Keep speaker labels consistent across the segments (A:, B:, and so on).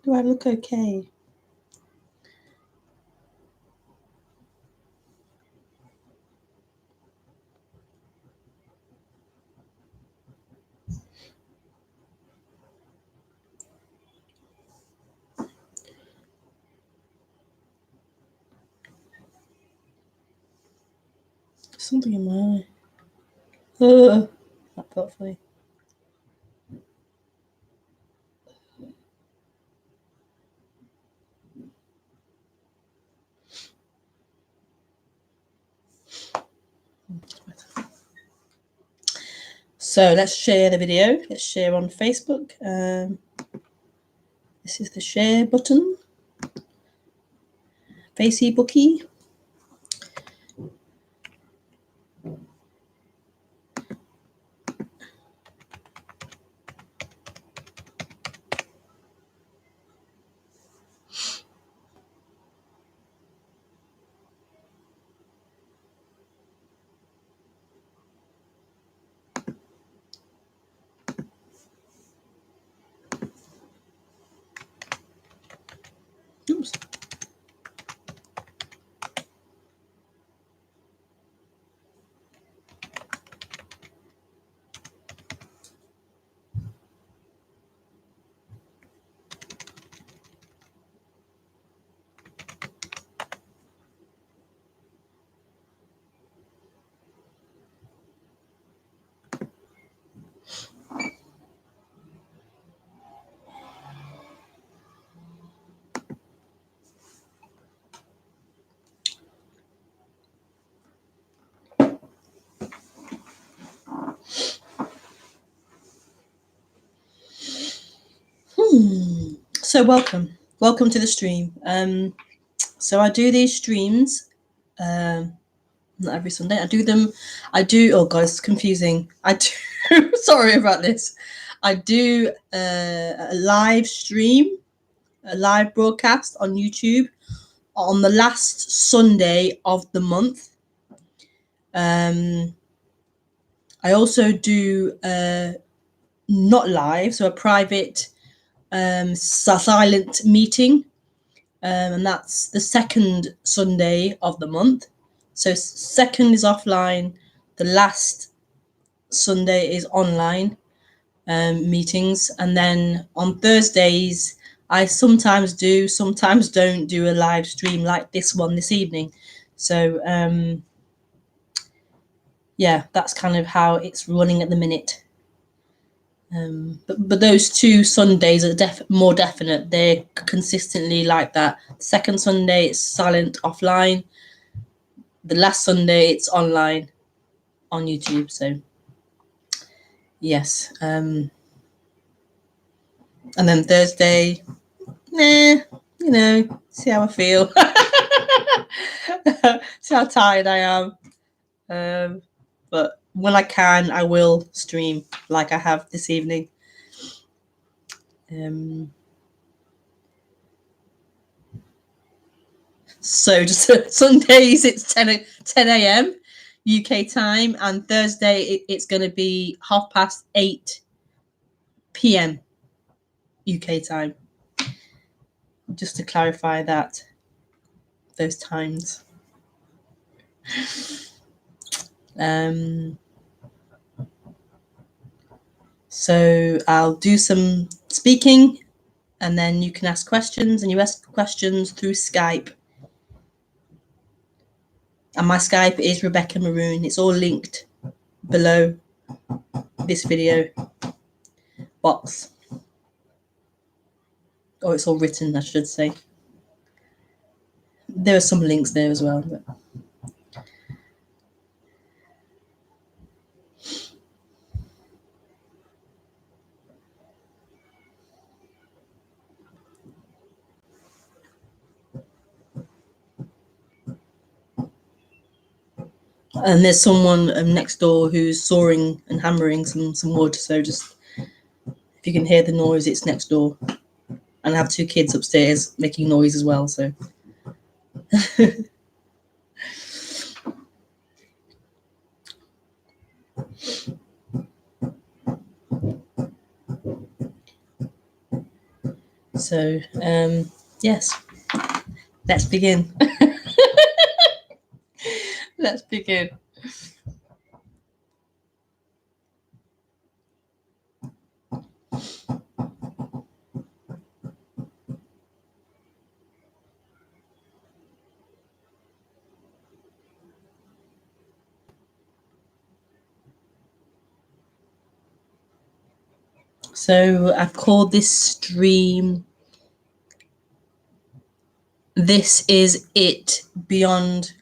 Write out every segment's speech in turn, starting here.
A: Do I look okay? Something in my eye. That felt funny. So let's share the video. Let's share on Facebook. This is the share button. Facebooky. Oops. So welcome to the stream. So I do these streams, not every Sunday. Oh god, it's confusing. Sorry about this. I do a live stream, a live broadcast on YouTube on the last Sunday of the month. I also do not live, so a private silent meeting, and that's the second Sunday of the month. So second is offline, the last Sunday is online meetings, and then on Thursdays I sometimes do, sometimes don't do a live stream like this one this evening. So yeah, that's kind of how it's running at the minute. But those two Sundays are more definite. They're consistently like that. Second Sunday, it's silent offline. The last Sunday, it's online on YouTube. So, yes. And then Thursday, see how I feel. See how tired I am. But when I can, I will stream like I have this evening. So just Sundays, it's 10 a.m. UK time, and Thursday it's going to be 8:30 p.m. UK time. Just to clarify those times. So I'll do some speaking, and then you can ask questions, and you ask questions through Skype. And my Skype is Rebekah Maroon. It's all linked below this video box. Or it's all written, I should say. There are some links there as well. But... And there's someone next door who's sawing and hammering some wood. So just, if you can hear the noise, it's next door. And I have two kids upstairs making noise as well. So. So, yes, let's begin. Let's begin. So I've called this stream "This Is It Beyond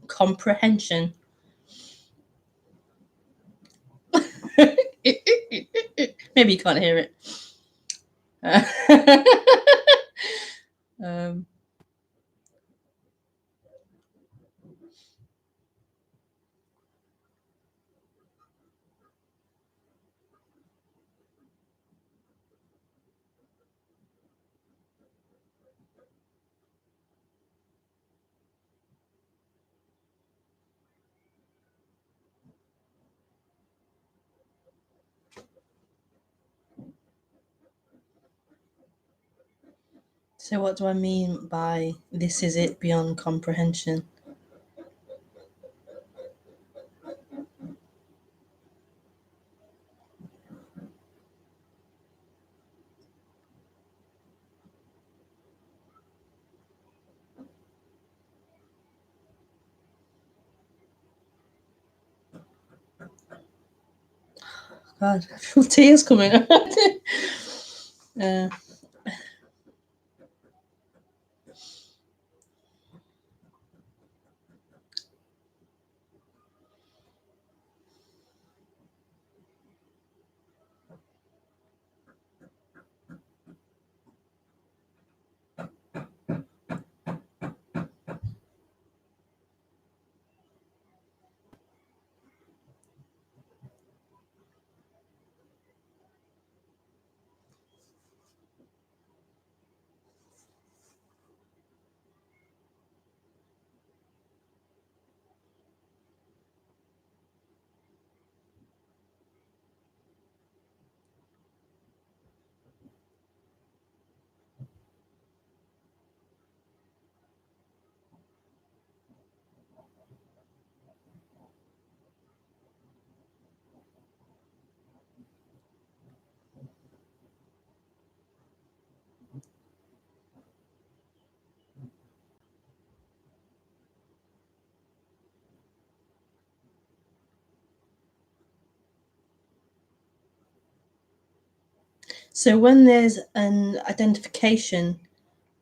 A: Comprehension." Maybe you can't hear it. um, so what do I mean by "this is it beyond comprehension"? God, I feel tears coming out. So when there's an identification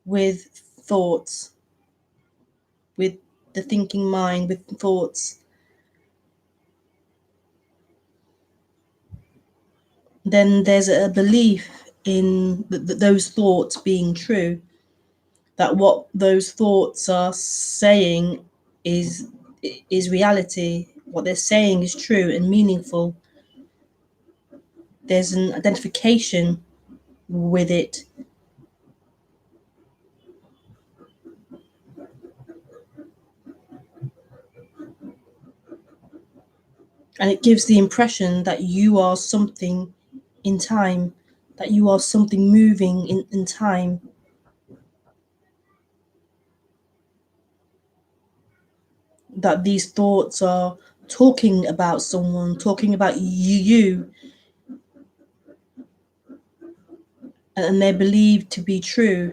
A: with thoughts, with the thinking mind, with thoughts, then there's a belief in those thoughts being true, that what those thoughts are saying is reality. What they're saying is true and meaningful. There's an identification with it, and it gives the impression that you are something in time, that you are something moving in time, that these thoughts are talking about someone, talking about you, and they're believed to be true,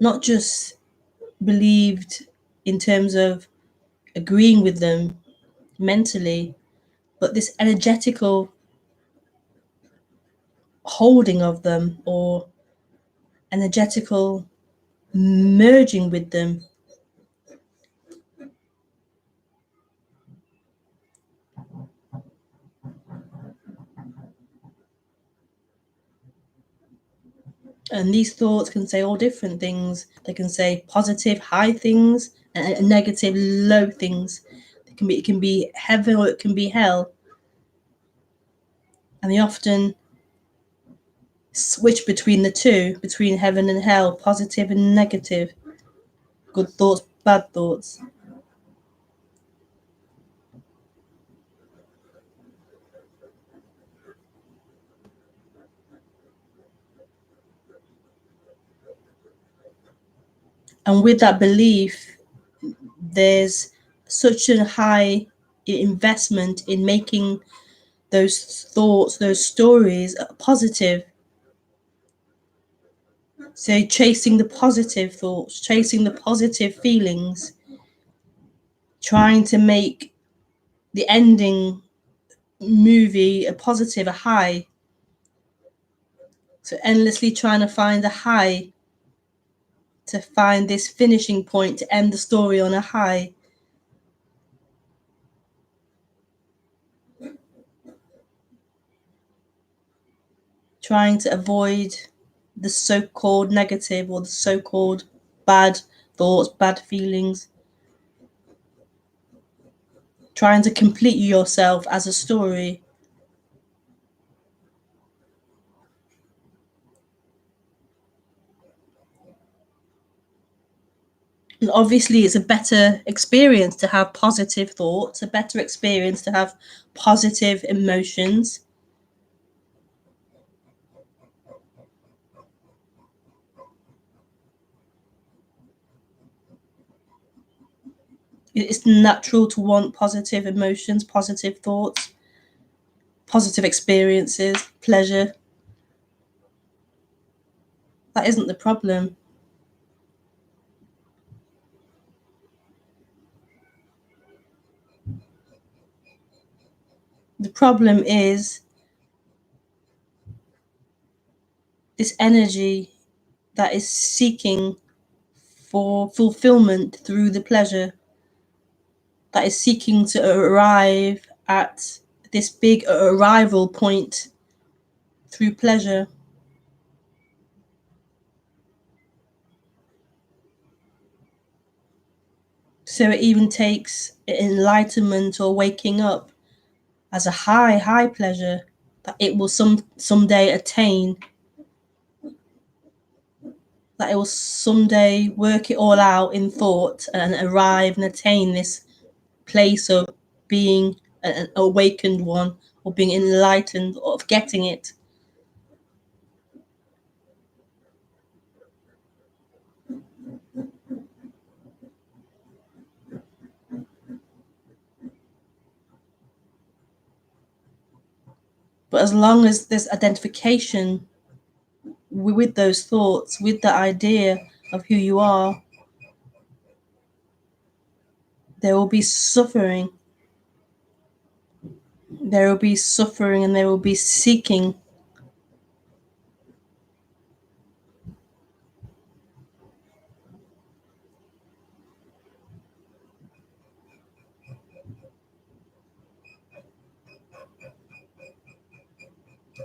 A: not just believed in terms of agreeing with them mentally, but this energetical holding of them, or energetical merging with them. And these thoughts can say all different things. They can say positive, high things, and negative, low things. It can be heaven or it can be hell. And they often switch between the two, between heaven and hell, positive and negative, good thoughts, bad thoughts. And with that belief, there's such a high investment in making those thoughts, those stories positive. So chasing the positive thoughts, chasing the positive feelings, trying to make the ending movie a positive, a high. So endlessly trying to find a high, to find this finishing point, to end the story on a high. Trying to avoid the so-called negative or the so-called bad thoughts, bad feelings. Trying to complete yourself as a story. And obviously, it's a better experience to have positive thoughts, a better experience to have positive emotions. It's natural to want positive emotions, positive thoughts, positive experiences, pleasure. That isn't the problem. The problem is this energy that is seeking for fulfillment through the pleasure, that is seeking to arrive at this big arrival point through pleasure. So it even takes enlightenment or waking up as a high pleasure that it will someday attain, that it will someday work it all out in thought and arrive and attain this place of being an awakened one, or being enlightened, or of getting it. But as long as there's identification with those thoughts, with the idea of who you are, there will be suffering. There will be suffering and there will be seeking.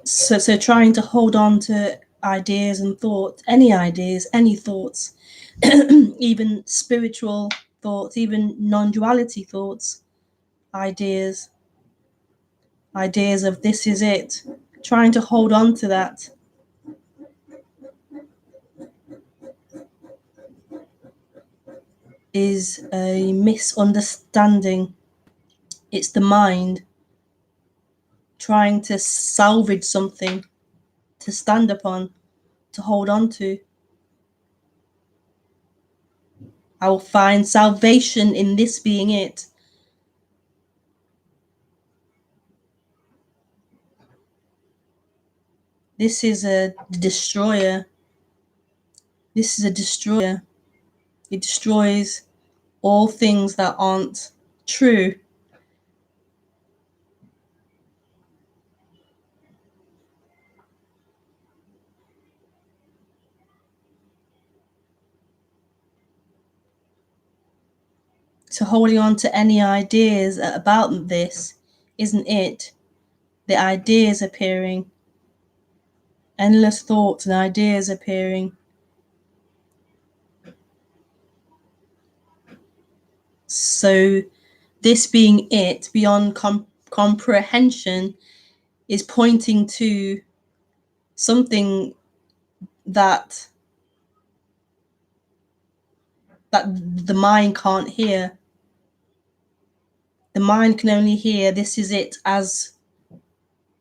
A: So trying to hold on to ideas and thoughts, any thoughts, even spiritual thoughts, even non-duality thoughts, ideas of this is it, trying to hold on to that is a misunderstanding. It's the mind trying to salvage something, to stand upon, to hold on to. I will find salvation in this being it. This is a destroyer. This is a destroyer. It destroys all things that aren't true. So holding on to any ideas about this isn't it. The ideas appearing, endless thoughts and ideas appearing. So this being it, beyond comprehension, is pointing to something that the mind can't hear. The mind can only hear this is it as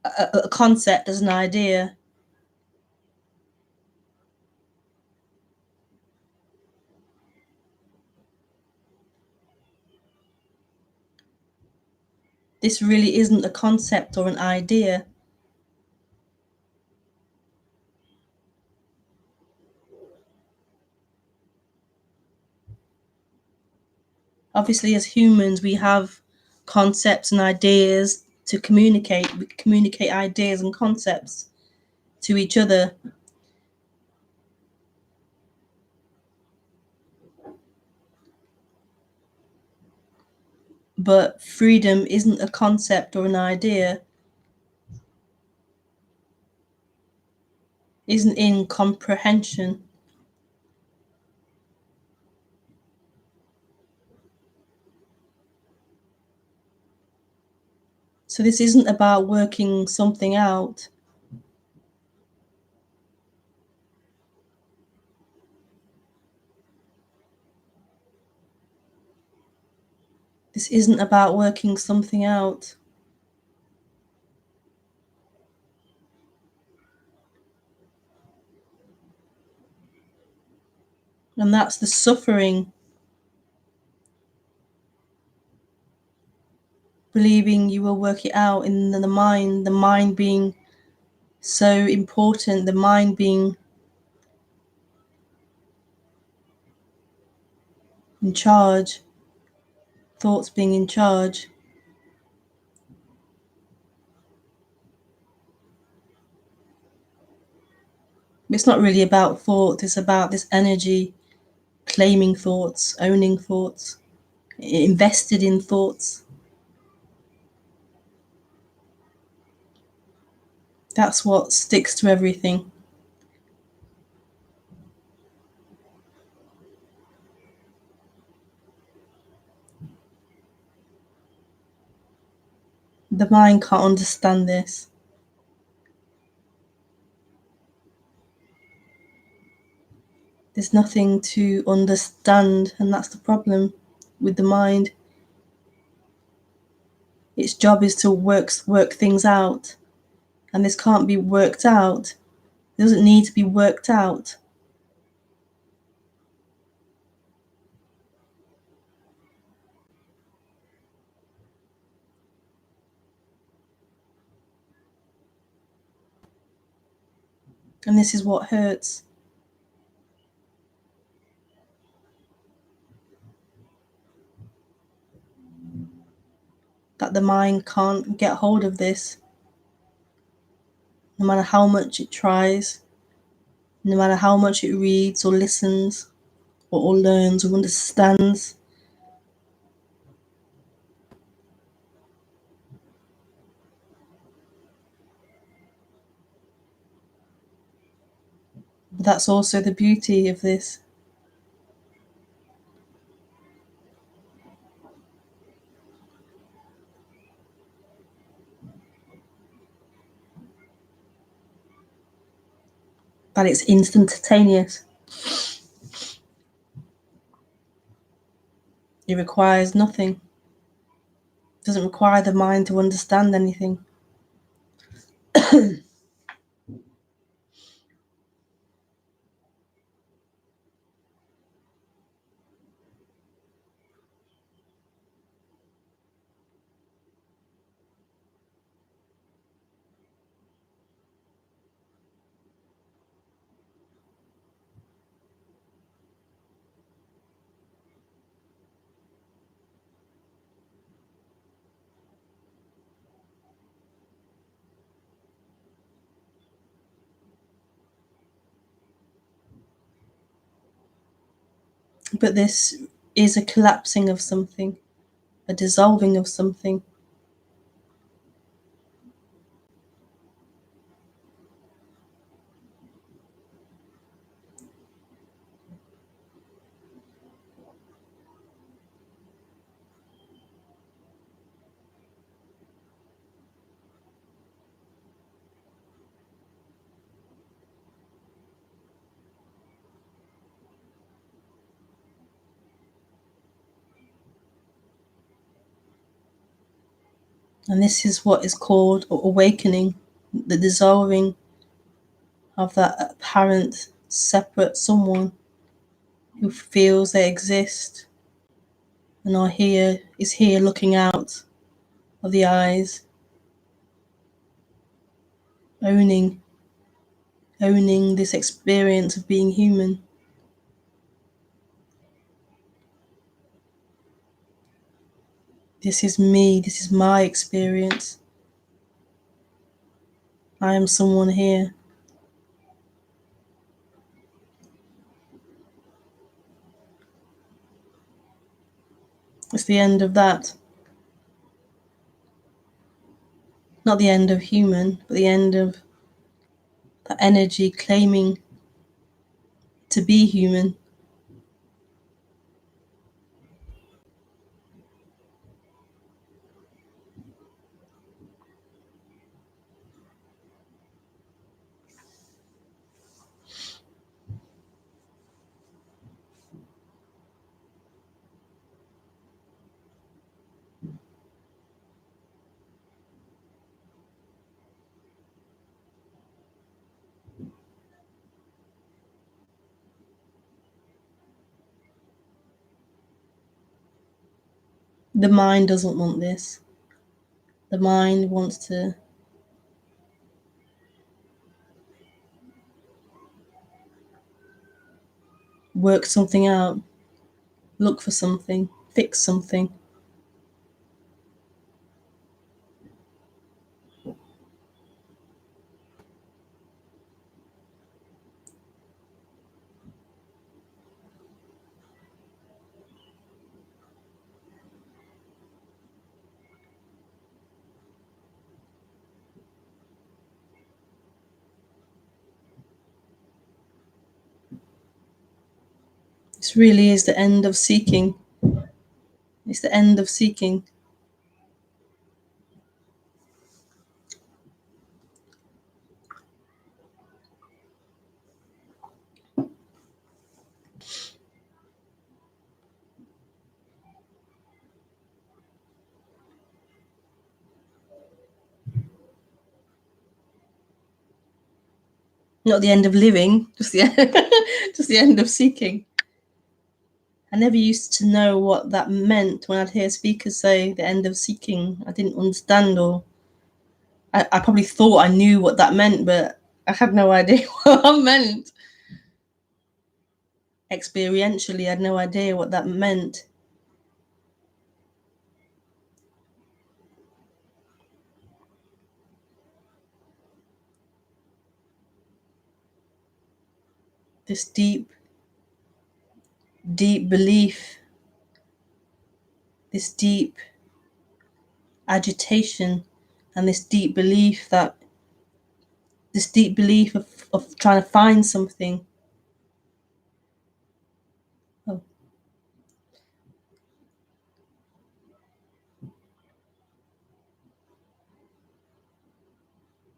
A: a concept, as an idea. This really isn't a concept or an idea. Obviously, as humans, we have concepts and ideas to communicate. We communicate ideas and concepts to each other. But freedom isn't a concept or an idea, isn't in comprehension. So this isn't about working something out. This isn't about working something out. And that's the suffering. Believing you will work it out in the mind being so important, the mind being in charge, thoughts being in charge. It's not really about thought, it's about this energy claiming thoughts, owning thoughts, invested in thoughts. That's what sticks to everything. The mind can't understand this. There's nothing to understand, and that's the problem with the mind. Its job is to work things out, and this can't be worked out. It doesn't need to be worked out. And this is what hurts. That the mind can't get hold of this, no matter how much it tries, no matter how much it reads or listens or learns or understands. But that's also the beauty of this. That it's instantaneous. It requires nothing. It doesn't require the mind to understand anything. But this is a collapsing of something, a dissolving of something. And this is what is called awakening, the dissolving of that apparent separate someone who feels they exist and is here looking out of the eyes, owning this experience of being human. This is me, this is my experience. I am someone here. It's the end of that. Not the end of human, but the end of that energy claiming to be human. The mind doesn't want this. The mind wants to work something out, look for something, fix something. This really is the end of seeking. It's the end of seeking. Not the end of living, just the end of seeking. I never used to know what that meant when I'd hear speakers say the end of seeking. I didn't understand, or I probably thought I knew what that meant, but I had no idea what that meant. Experientially, I had no idea what that meant. This deep belief, this deep agitation, and this deep belief of trying to find something. Oh.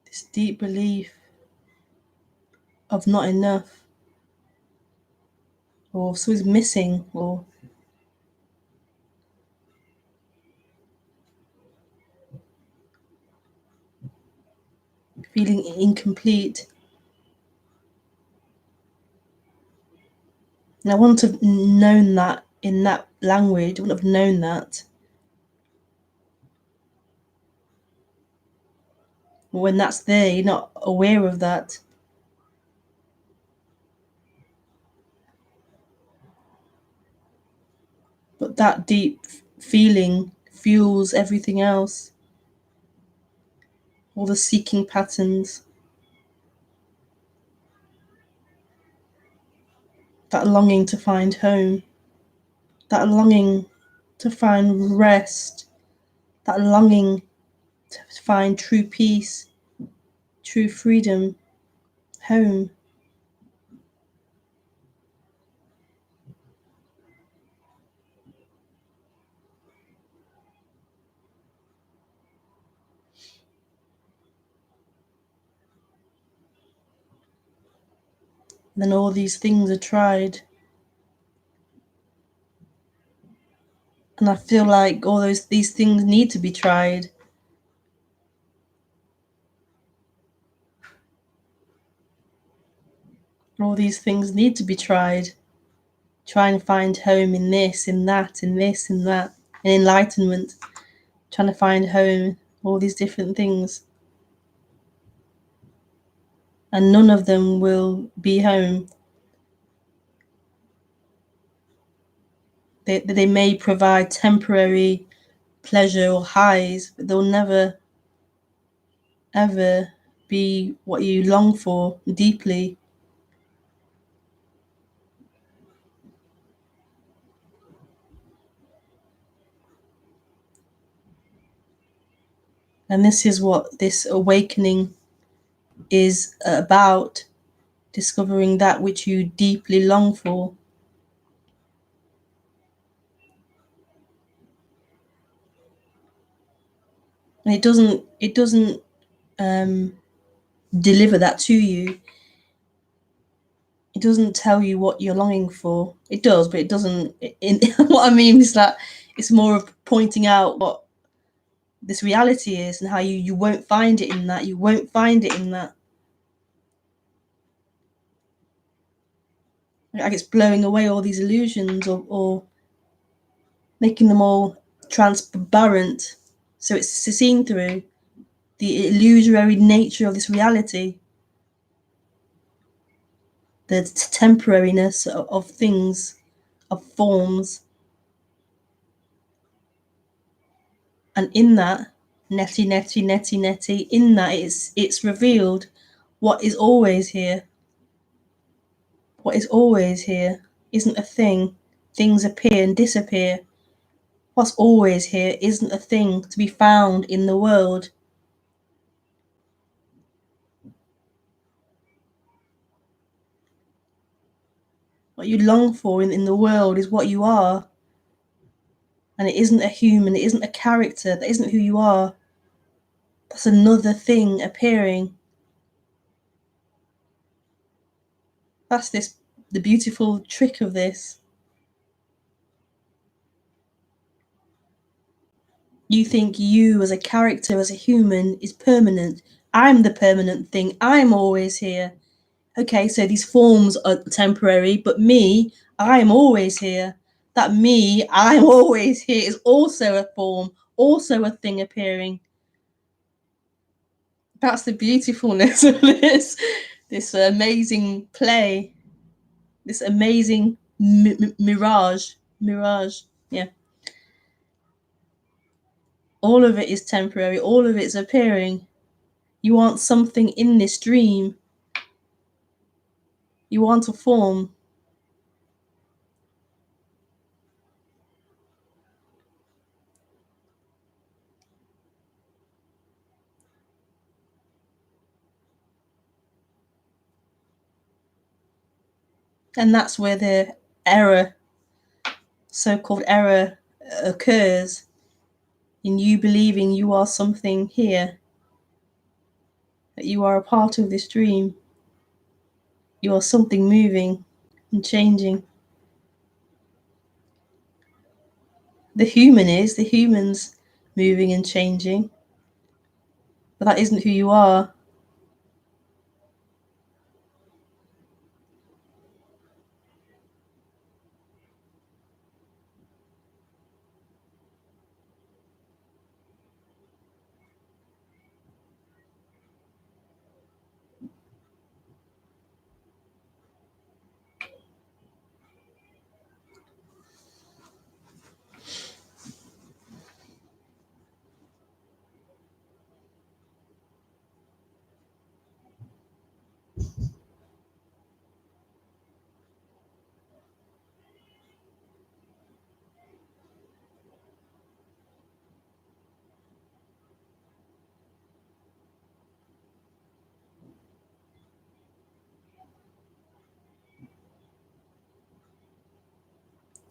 A: This deep belief of not enough, or something's missing, or feeling incomplete. And I wouldn't have known that in that language. I wouldn't have known that. When that's there, you're not aware of that. But that deep feeling fuels everything else. All the seeking patterns. That longing to find home. That longing to find rest. That longing to find true peace, true freedom, home. Then all these things are tried. And I feel like these things need to be tried. All these things need to be tried. Try and find home in this, in that, in this, in that, in enlightenment. trying to find home, all these different things. And none of them will be home. They may provide temporary pleasure or highs, but they'll never, ever be what you long for deeply. And this is what this awakening is about, discovering that which you deeply long for. And it doesn't deliver that to you. It doesn't tell you what you're longing for. It does, but it doesn't. What I mean is that it's more of pointing out what this reality is and how you won't find it in that. You won't find it in that. Like it's blowing away all these illusions, or making them all transparent, so it's seen through the illusory nature of this reality, the temporariness of things, of forms. And in that, netty, in that it's revealed what is always here. What is always here isn't a thing. Things appear and disappear. What's always here isn't a thing to be found in the world. What you long for in the world is what you are. And it isn't a human, it isn't a character, that isn't who you are. That's another thing appearing. That's the beautiful trick of this. You think you as a character, as a human, is permanent. I'm the permanent thing. I'm always here. Okay, so these forms are temporary, but me, I'm always here. That me, I'm always here is also a form, also a thing appearing. That's the beautifulness of this amazing play, this amazing mirage. Yeah. All of it is temporary, all of it's appearing. You want something in this dream. You want a form. And that's where the error, so-called error, occurs, in you believing you are something here, that you are a part of this dream. You are something moving and changing. The human's moving and changing, but that isn't who you are.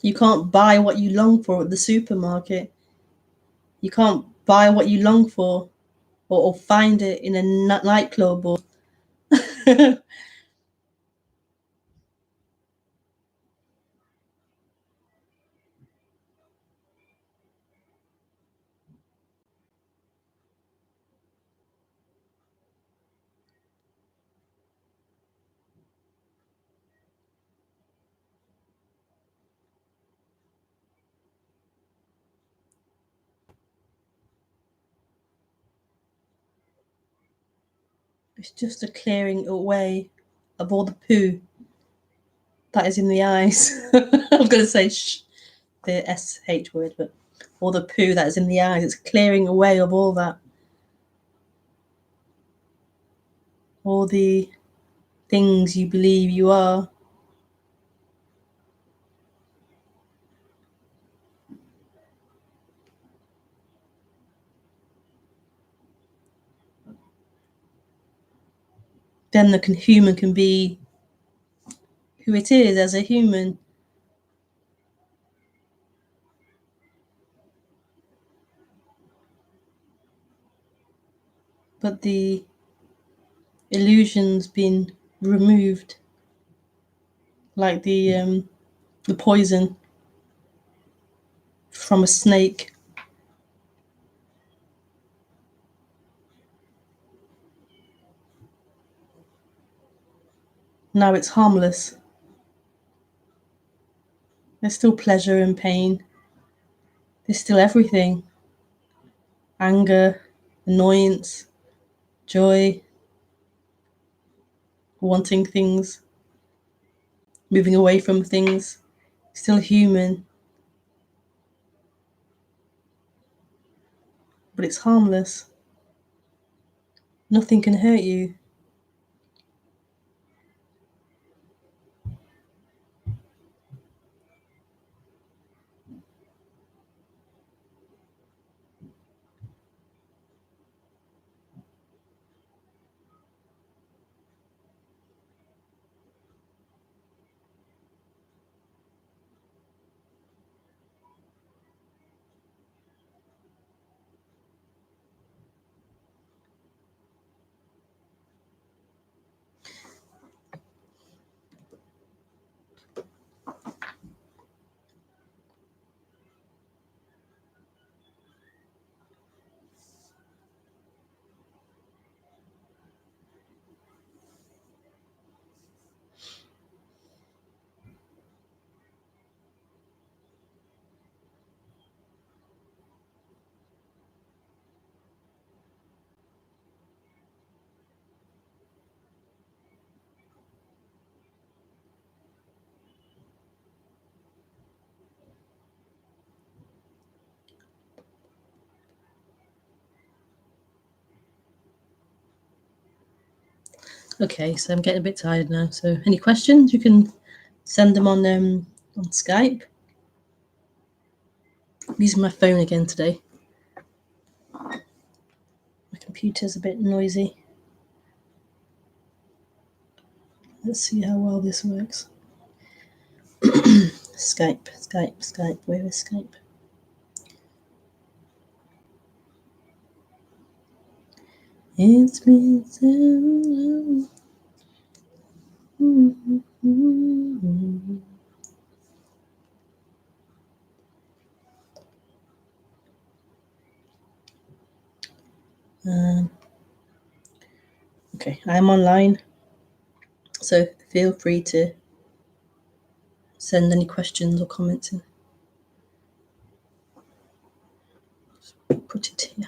A: You can't buy what you long for at the supermarket. You can't buy what you long for, or find it in a nightclub, or It's just a clearing away of all the poo that is in the eyes. I was going to say the SH word, but all the poo that is in the eyes. It's clearing away of all that. All the things you believe you are. Then the human can be who it is as a human. But the illusion's been removed, like the poison from a snake. Now it's harmless. There's still pleasure and pain. There's still everything. Anger, annoyance, joy, wanting things, moving away from things. Still human, but it's harmless. Nothing can hurt you. Okay, so I'm getting a bit tired now. So any questions, you can send them on Skype. I'm using my phone again today. My computer's a bit noisy. Let's see how well this works. Skype. Where is Skype? It's been so long. Okay, I'm online, so feel free to send any questions or comments in. Put it here.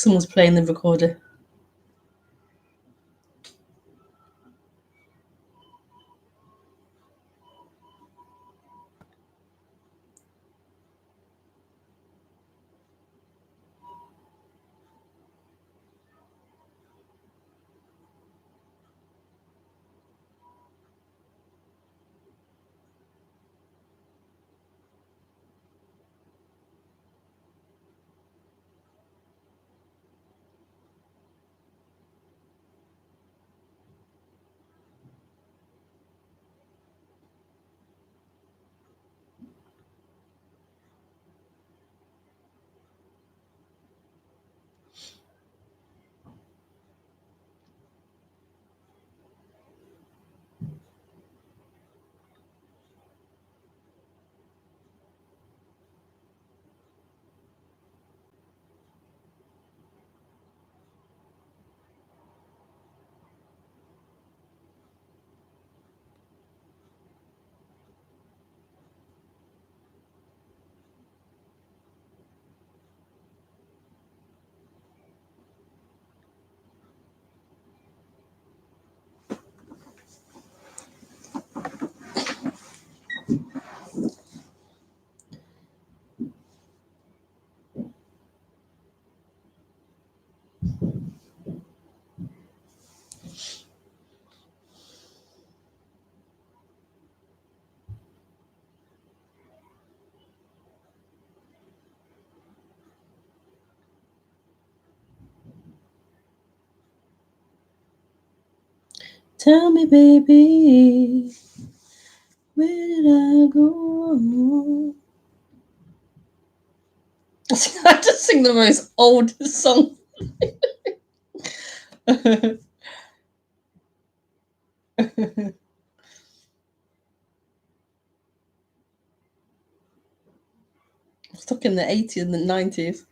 A: Someone's playing the recorder. Tell me, baby, where did I go? I just sing the most oldest song. Stuck in the 80s and the 90s.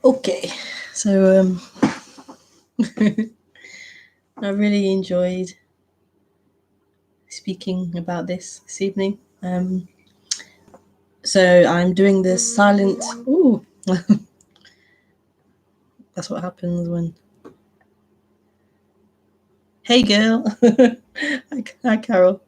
A: Okay, so I really enjoyed speaking about this evening. So I'm doing this silent. Ooh, that's what happens when. Hey, girl. Hi, Carol.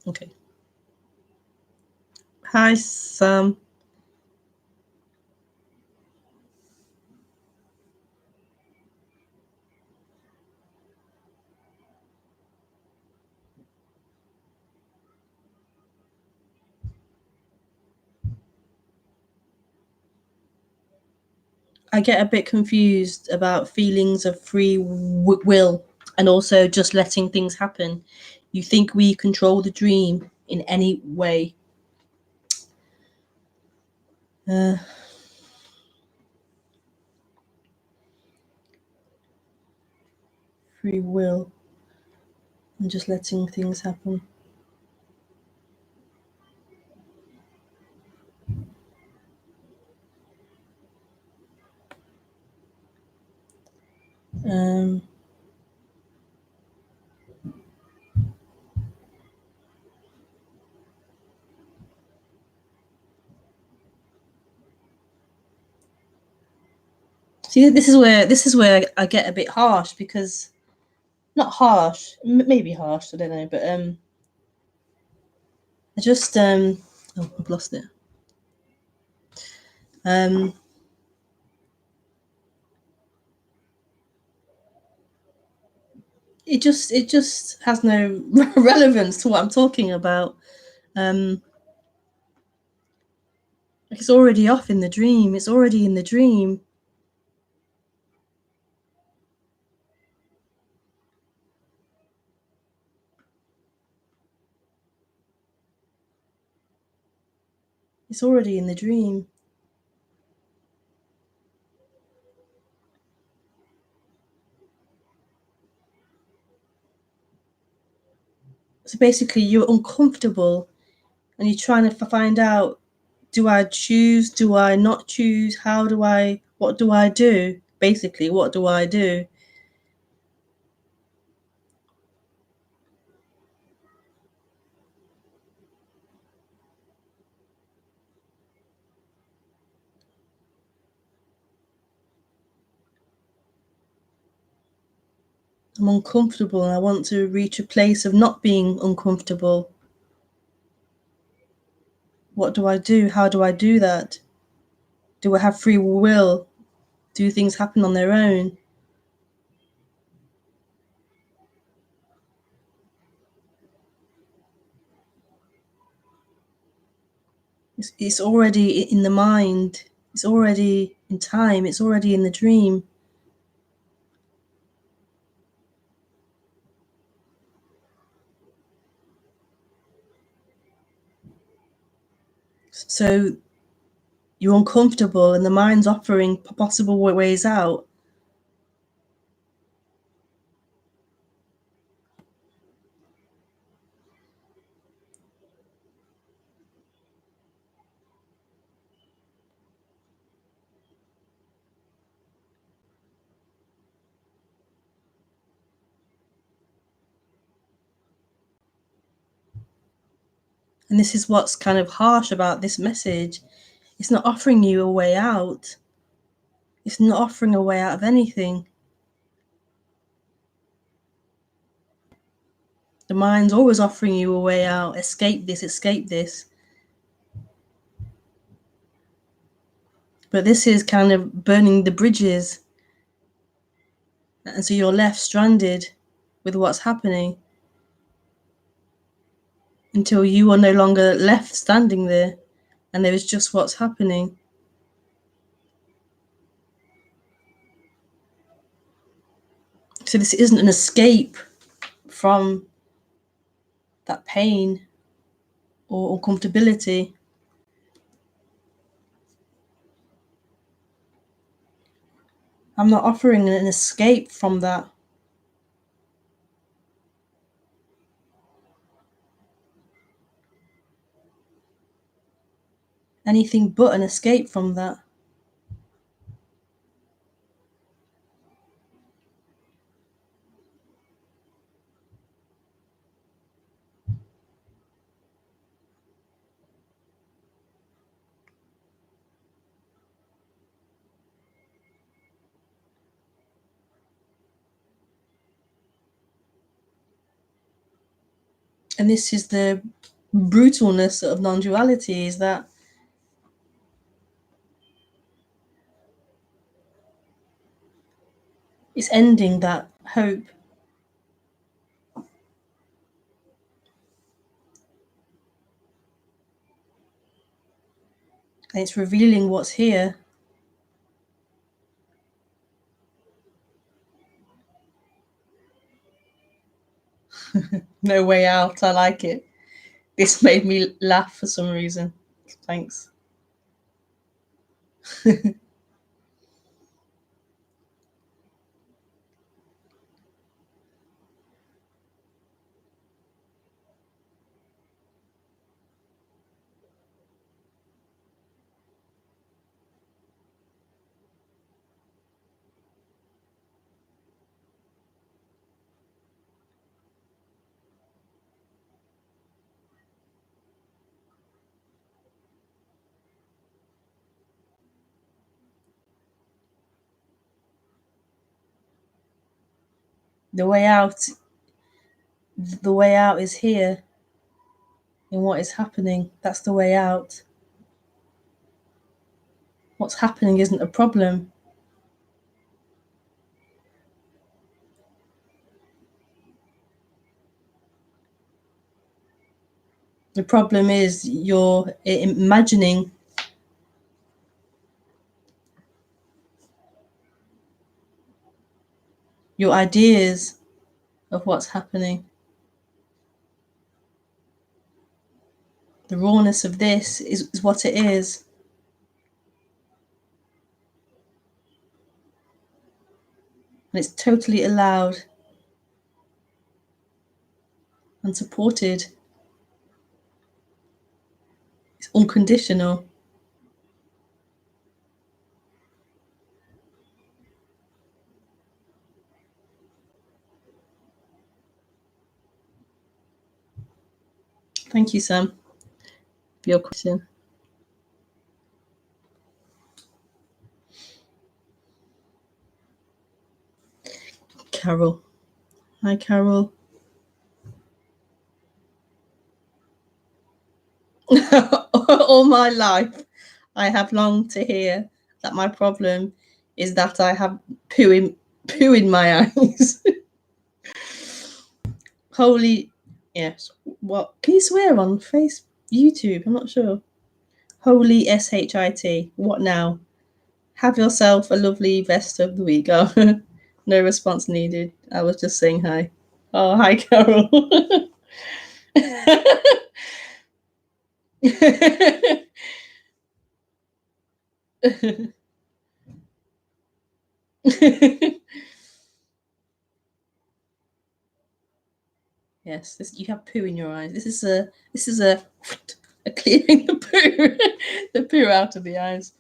A: Okay. Hi, Sam. I get a bit confused about feelings of free will and also just letting things happen. You think we control the dream in any way? Free will and just letting things happen. See, this is where I get a bit harsh because not harsh, maybe harsh, I don't know, but I just oh, I've lost it. Um, it just has no relevance to what I'm talking about. Um, it's already off in the dream. It's already in the dream. It's already in the dream. So basically, you're uncomfortable and you're trying to find out, do I choose? Do I not choose? What do I do? Basically, what do I do? I'm uncomfortable and I want to reach a place of not being uncomfortable. What do I do? How do I do that? Do I have free will? Do things happen on their own? It's already in the mind. It's already in time. It's already in the dream. So you're uncomfortable and the mind's offering possible ways out. And this is what's kind of harsh about this message. It's not offering you a way out. It's not offering a way out of anything. The mind's always offering you a way out. Escape this, escape this. But this is kind of burning the bridges. And so you're left stranded with what's happening until you are no longer left standing there and there is just what's happening. So this isn't an escape from that pain or uncomfortability. I'm not offering an escape from that. Anything but an escape from that. And this is the brutalness of non-duality, is that it's ending that hope. And it's revealing what's here. No way out. I like it. This made me laugh for some reason. Thanks. The way out is here in what is happening. That's the way out. What's happening isn't a problem. The problem is you're imagining your ideas of what's happening. The rawness of this is what it is. And it's totally allowed and supported. It's unconditional. Thank you, Sam, for your question. Carol. Hi, Carol. All my life, I have longed to hear that my problem is that I have poo in my eyes. Holy, yes. What? Can you swear on YouTube? I'm not sure. Holy shit. What now? Have yourself a lovely rest of the week. Oh, no response needed. I was just saying hi. Oh, hi, Carol. Yes, you have poo in your eyes. This is a clearing the poo out of the eyes.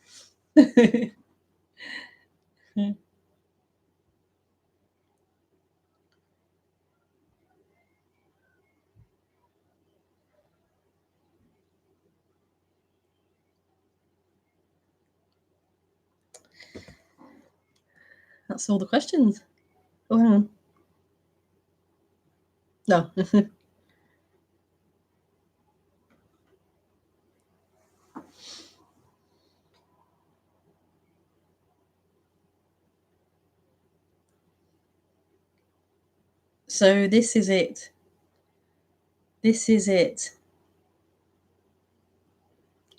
A: That's all the questions. Oh, hang on. No. So this is it. This is it.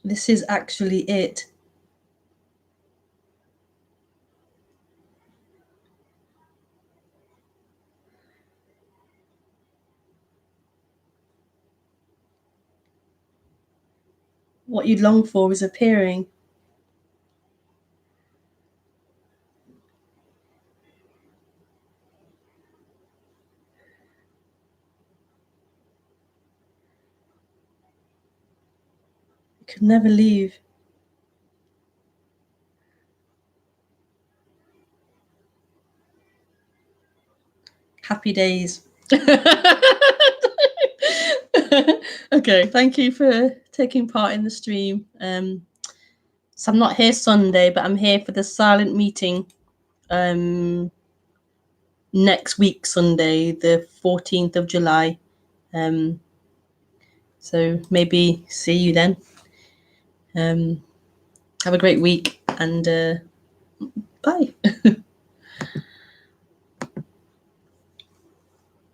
A: This is actually it. What you long for is appearing. You could never leave. Happy days. Okay, thank you for taking part in the stream. So I'm not here Sunday, but I'm here for the silent meeting next week, Sunday, the 14th of July. So maybe see you then. Have a great week and bye.